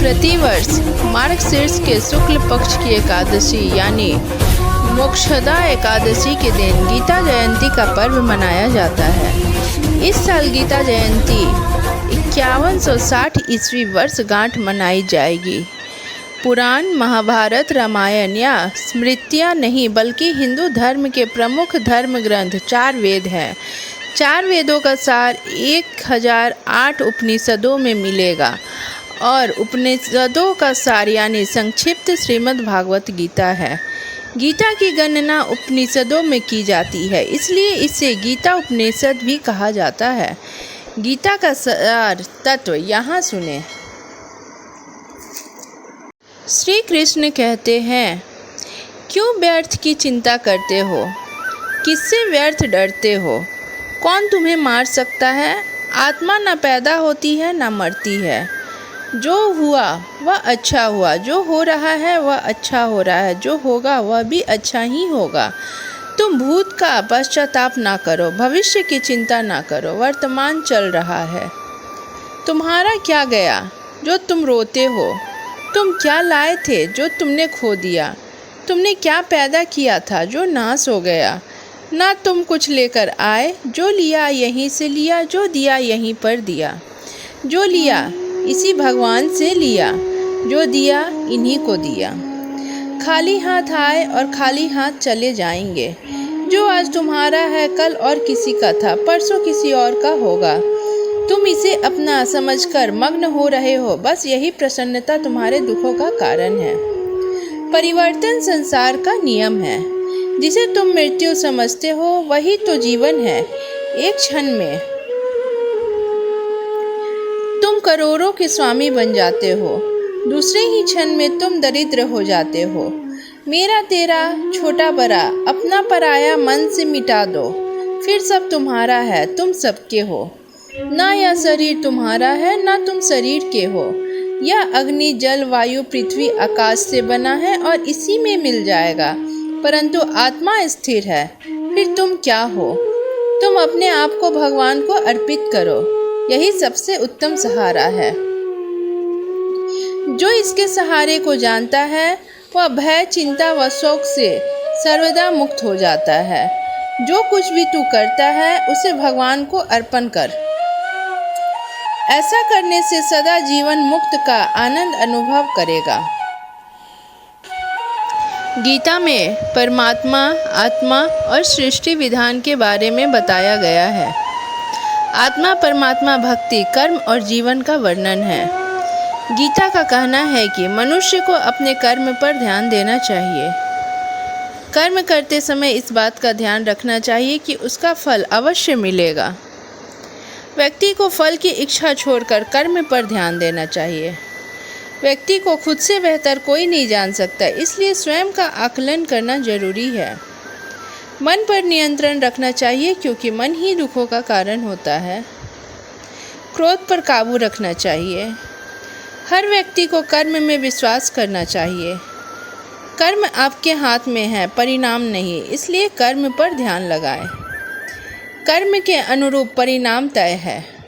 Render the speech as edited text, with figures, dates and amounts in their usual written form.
प्रतिवर्ष मार्गशीर्ष के शुक्ल पक्ष की एकादशी यानी मोक्षदा एकादशी के दिन गीता जयंती का पर्व मनाया जाता है। इस साल गीता जयंती 5160 ईस्वी वर्षगांठ मनाई जाएगी। पुराण, महाभारत, रामायण या स्मृतियाँ नहीं बल्कि हिंदू धर्म के प्रमुख धर्म ग्रंथ 4 वेद हैं। 4 वेदों का सार 1008 उपनिषदों में मिलेगा और उपनिषदों का सार यानी संक्षिप्त श्रीमद् भागवत गीता है। गीता की गणना उपनिषदों में की जाती है, इसलिए इसे गीता उपनिषद भी कहा जाता है। गीता का सार तत्व यहाँ सुने। श्री कृष्ण कहते हैं, क्यों व्यर्थ की चिंता करते हो? किससे व्यर्थ डरते हो? कौन तुम्हें मार सकता है? आत्मा न पैदा होती है न मरती है। जो हुआ वह अच्छा हुआ, जो हो रहा है वह अच्छा हो रहा है, जो होगा वह भी अच्छा ही होगा। तुम भूत का पश्चाताप ना करो, भविष्य की चिंता ना करो, वर्तमान चल रहा है। तुम्हारा क्या गया जो तुम रोते हो? तुम क्या लाए थे जो तुमने खो दिया? तुमने क्या पैदा किया था जो नाश हो गया? ना तुम कुछ लेकर आए, जो लिया यहीं से लिया, जो दिया यहीं पर दिया। जो लिया इसी भगवान से लिया, जो दिया इन्हीं को दिया। खाली हाथ आए और खाली हाथ चले जाएंगे। जो आज तुम्हारा है कल और किसी का था, परसों किसी और का होगा। तुम इसे अपना समझकर मग्न हो रहे हो, बस यही प्रसन्नता तुम्हारे दुखों का कारण है। परिवर्तन संसार का नियम है। जिसे तुम मृत्यु समझते हो वही तो जीवन है। एक क्षण में तुम करोड़ों के स्वामी बन जाते हो, दूसरे ही क्षण में तुम दरिद्र हो जाते हो। मेरा तेरा, छोटा बड़ा, अपना पराया मन से मिटा दो, फिर सब तुम्हारा है, तुम सबके हो। ना यह शरीर तुम्हारा है ना तुम शरीर के हो। यह अग्नि, जल, वायु, पृथ्वी, आकाश से बना है और इसी में मिल जाएगा, परंतु आत्मा स्थिर है। फिर तुम क्या हो? तुम अपने आप को भगवान को अर्पित करो, यही सबसे उत्तम सहारा है। जो इसके सहारे को जानता है वह भय, चिंता व शोक से सर्वदा मुक्त हो जाता है। जो कुछ भी तू करता है उसे भगवान को अर्पण कर। ऐसा करने से सदा जीवन मुक्त का आनंद अनुभव करेगा। गीता में परमात्मा, आत्मा और सृष्टि विधान के बारे में बताया गया है। आत्मा, परमात्मा, भक्ति, कर्म और जीवन का वर्णन है। गीता का कहना है कि मनुष्य को अपने कर्म पर ध्यान देना चाहिए। कर्म करते समय इस बात का ध्यान रखना चाहिए कि उसका फल अवश्य मिलेगा। व्यक्ति को फल की इच्छा छोड़कर कर्म पर ध्यान देना चाहिए। व्यक्ति को खुद से बेहतर कोई नहीं जान सकता, इसलिए स्वयं का आकलन करना जरूरी है। मन पर नियंत्रण रखना चाहिए क्योंकि मन ही दुखों का कारण होता है। क्रोध पर काबू रखना चाहिए। हर व्यक्ति को कर्म में विश्वास करना चाहिए। कर्म आपके हाथ में है, परिणाम नहीं, इसलिए कर्म पर ध्यान लगाएं। कर्म के अनुरूप परिणाम तय है।